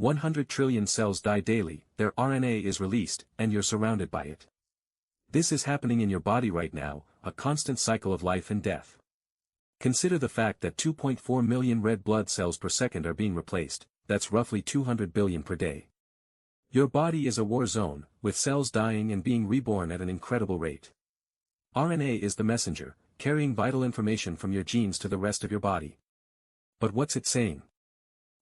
100 trillion cells die daily, their RNA is released, and you're surrounded by it. This is happening in your body right now, a constant cycle of life and death. Consider the fact that 2.4 million red blood cells per second are being replaced, that's roughly 200 billion per day. Your body is a war zone, with cells dying and being reborn at an incredible rate. RNA is the messenger, carrying vital information from your genes to the rest of your body. But what's it saying?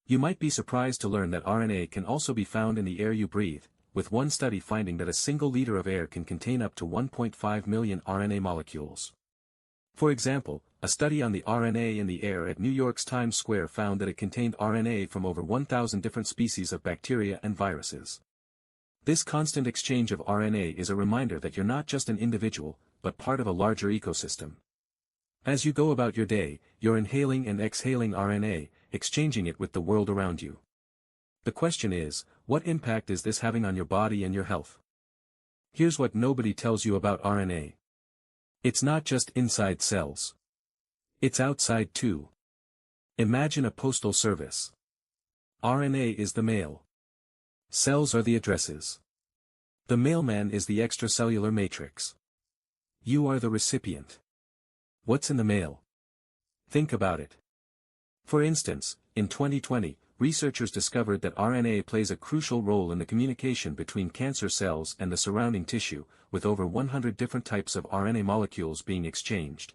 You might be surprised to learn that RNA can also be found in the air you breathe, with one study finding that a single liter of air can contain up to 1.5 million RNA molecules. For example, a study on the RNA in the air at New York's Times Square found that it contained RNA from over 1,000 different species of bacteria and viruses. This constant exchange of RNA is a reminder that you're not just an individual, but part of a larger ecosystem. As you go about your day, you're inhaling and exhaling RNA, exchanging it with the world around you. The question is, what impact is this having on your body and your health? Here's what nobody tells you about RNA. It's not just inside cells. It's outside too. Imagine a postal service. RNA is the mail. Cells are the addresses. The mailman is the extracellular matrix. You are the recipient. What's in the mail? Think about it. For instance, in 2020, researchers discovered that RNA plays a crucial role in the communication between cancer cells and the surrounding tissue, with over 100 different types of RNA molecules being exchanged.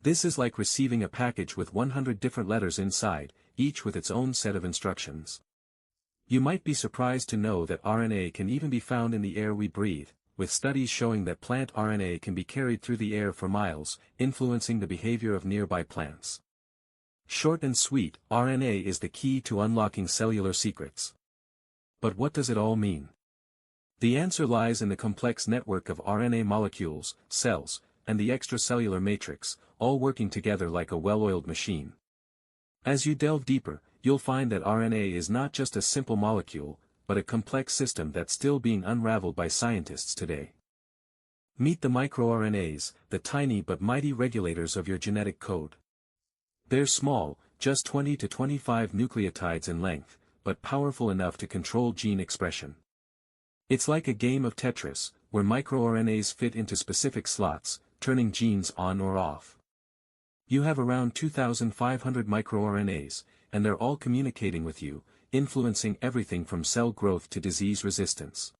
This is like receiving a package with 100 different letters inside, each with its own set of instructions. You might be surprised to know that RNA can even be found in the air we breathe, with studies showing that plant RNA can be carried through the air for miles, influencing the behavior of nearby plants. Short and sweet, RNA is the key to unlocking cellular secrets. But what does it all mean? The answer lies in the complex network of RNA molecules, cells, and the extracellular matrix, all working together like a well-oiled machine. As you delve deeper, you'll find that RNA is not just a simple molecule, but a complex system that's still being unraveled by scientists today. Meet the microRNAs, the tiny but mighty regulators of your genetic code. They're small, just 20 to 25 nucleotides in length, but powerful enough to control gene expression. It's like a game of Tetris, where microRNAs fit into specific slots, turning genes on or off. You have around 2,500 microRNAs, and they're all communicating with you, influencing everything from cell growth to disease resistance.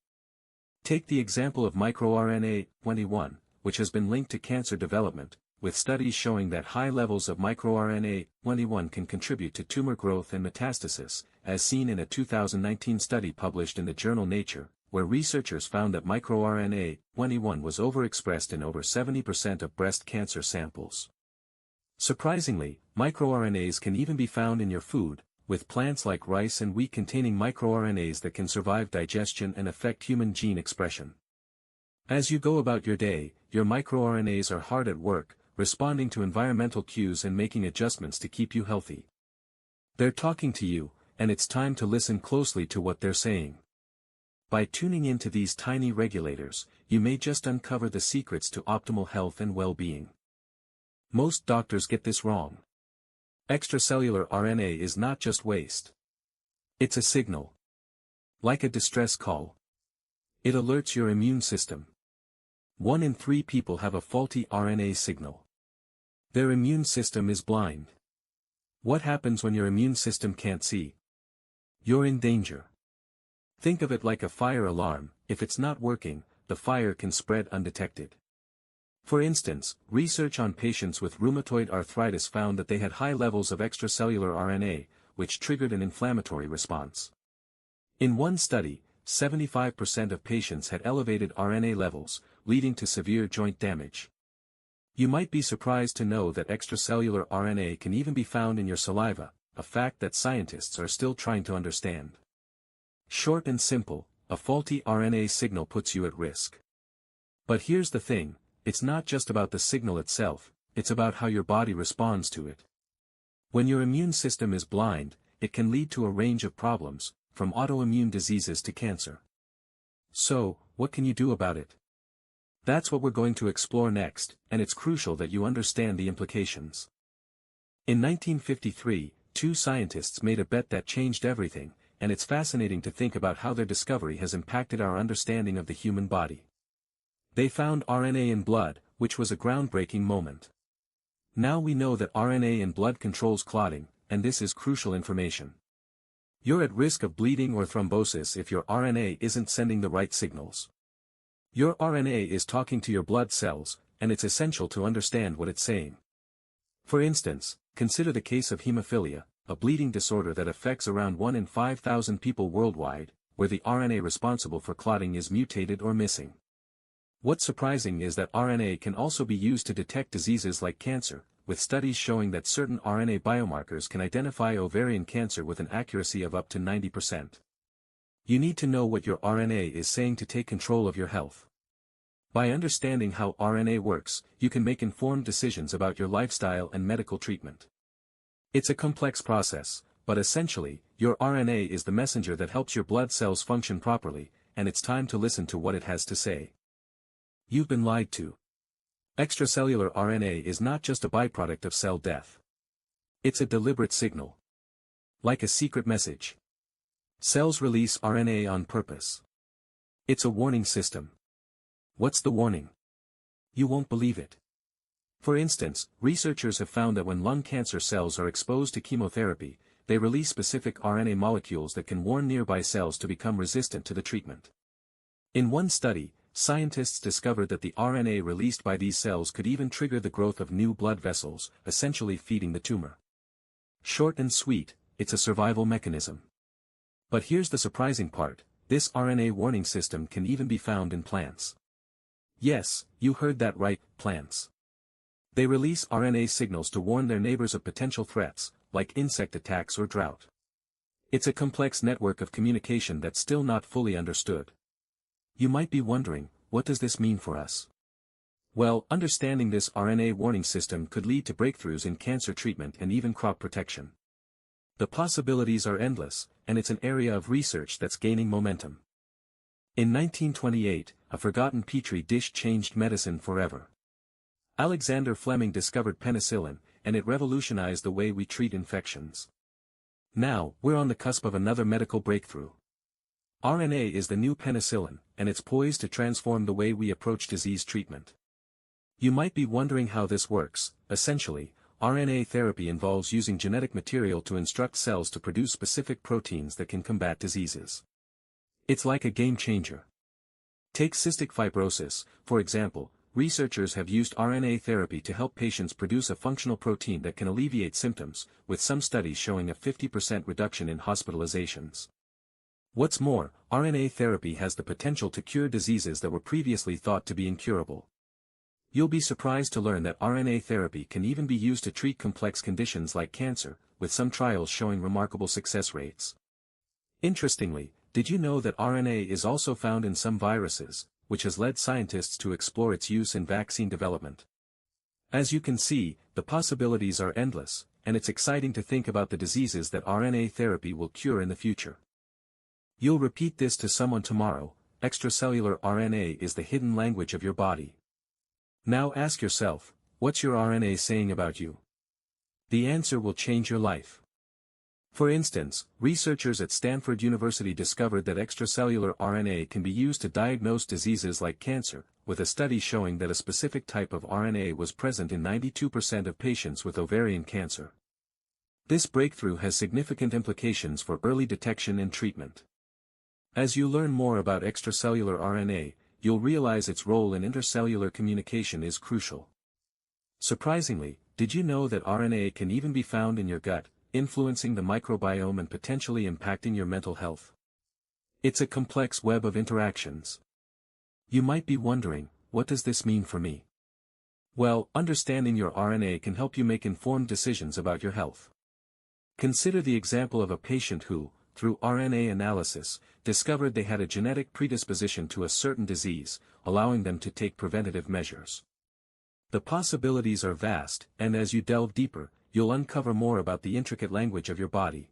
Take the example of microRNA 21, which has been linked to cancer development, with studies showing that high levels of microRNA 21 can contribute to tumor growth and metastasis, as seen in a 2019 study published in the journal Nature, where researchers found that microRNA 21 was overexpressed in over 70% of breast cancer samples. Surprisingly, microRNAs can even be found in your food, with plants like rice and wheat containing microRNAs that can survive digestion and affect human gene expression. As you go about your day, your microRNAs are hard at work, responding to environmental cues and making adjustments to keep you healthy. They're talking to you, and it's time to listen closely to what they're saying. By tuning into these tiny regulators, you may just uncover the secrets to optimal health and well-being. Most doctors get this wrong. Extracellular RNA is not just waste. It's a signal. Like a distress call. It alerts your immune system. 1 in 3 people have a faulty RNA signal. Their immune system is blind. What happens when your immune system can't see? You're in danger. Think of it like a fire alarm. If it's not working, the fire can spread undetected. For instance, research on patients with rheumatoid arthritis found that they had high levels of extracellular RNA, which triggered an inflammatory response. In one study, 75% of patients had elevated RNA levels, leading to severe joint damage. You might be surprised to know that extracellular RNA can even be found in your saliva, a fact that scientists are still trying to understand. Short and simple, a faulty RNA signal puts you at risk. But here's the thing, it's not just about the signal itself, it's about how your body responds to it. When your immune system is blind, it can lead to a range of problems, from autoimmune diseases to cancer. So, what can you do about it? That's what we're going to explore next, and it's crucial that you understand the implications. In 1953, 2 scientists made a bet that changed everything, and it's fascinating to think about how their discovery has impacted our understanding of the human body. They found RNA in blood, which was a groundbreaking moment. Now we know that RNA in blood controls clotting, and this is crucial information. You're at risk of bleeding or thrombosis if your RNA isn't sending the right signals. Your RNA is talking to your blood cells, and it's essential to understand what it's saying. For instance, consider the case of hemophilia, a bleeding disorder that affects around 1 in 5,000 people worldwide, where the RNA responsible for clotting is mutated or missing. What's surprising is that RNA can also be used to detect diseases like cancer, with studies showing that certain RNA biomarkers can identify ovarian cancer with an accuracy of up to 90%. You need to know what your RNA is saying to take control of your health. By understanding how RNA works, you can make informed decisions about your lifestyle and medical treatment. It's a complex process, but essentially, your RNA is the messenger that helps your blood cells function properly, and it's time to listen to what it has to say. You've been lied to. Extracellular RNA is not just a byproduct of cell death. It's a deliberate signal. Like a secret message. Cells release RNA on purpose. It's a warning system. What's the warning? You won't believe it. For instance, researchers have found that when lung cancer cells are exposed to chemotherapy, they release specific RNA molecules that can warn nearby cells to become resistant to the treatment. In one study, scientists discovered that the RNA released by these cells could even trigger the growth of new blood vessels, essentially feeding the tumor. Short and sweet, it's a survival mechanism. But here's the surprising part, this RNA warning system can even be found in plants. Yes, you heard that right, plants. They release RNA signals to warn their neighbors of potential threats, like insect attacks or drought. It's a complex network of communication that's still not fully understood. You might be wondering, what does this mean for us? Well, understanding this RNA warning system could lead to breakthroughs in cancer treatment and even crop protection. The possibilities are endless, and it's an area of research that's gaining momentum. In 1928, a forgotten petri dish changed medicine forever. Alexander Fleming discovered penicillin, and it revolutionized the way we treat infections. Now, we're on the cusp of another medical breakthrough. RNA is the new penicillin, and it's poised to transform the way we approach disease treatment. You might be wondering how this works. Essentially, RNA therapy involves using genetic material to instruct cells to produce specific proteins that can combat diseases. It's like a game changer. Take cystic fibrosis, for example. Researchers have used RNA therapy to help patients produce a functional protein that can alleviate symptoms, with some studies showing a 50% reduction in hospitalizations. What's more, RNA therapy has the potential to cure diseases that were previously thought to be incurable. You'll be surprised to learn that RNA therapy can even be used to treat complex conditions like cancer, with some trials showing remarkable success rates. Interestingly, did you know that RNA is also found in some viruses, which has led scientists to explore its use in vaccine development? As you can see, the possibilities are endless, and it's exciting to think about the diseases that RNA therapy will cure in the future. You'll repeat this to someone tomorrow: extracellular RNA is the hidden language of your body. Now ask yourself, what's your RNA saying about you? The answer will change your life. For instance, researchers at Stanford University discovered that extracellular RNA can be used to diagnose diseases like cancer, with a study showing that a specific type of RNA was present in 92% of patients with ovarian cancer. This breakthrough has significant implications for early detection and treatment. As you learn more about extracellular RNA, you'll realize its role in intercellular communication is crucial. Surprisingly, did you know that RNA can even be found in your gut, influencing the microbiome and potentially impacting your mental health? It's a complex web of interactions. You might be wondering, what does this mean for me? Well, understanding your RNA can help you make informed decisions about your health. Consider the example of a patient who, through RNA analysis, discovered they had a genetic predisposition to a certain disease, allowing them to take preventative measures. The possibilities are vast, and as you delve deeper, you'll uncover more about the intricate language of your body.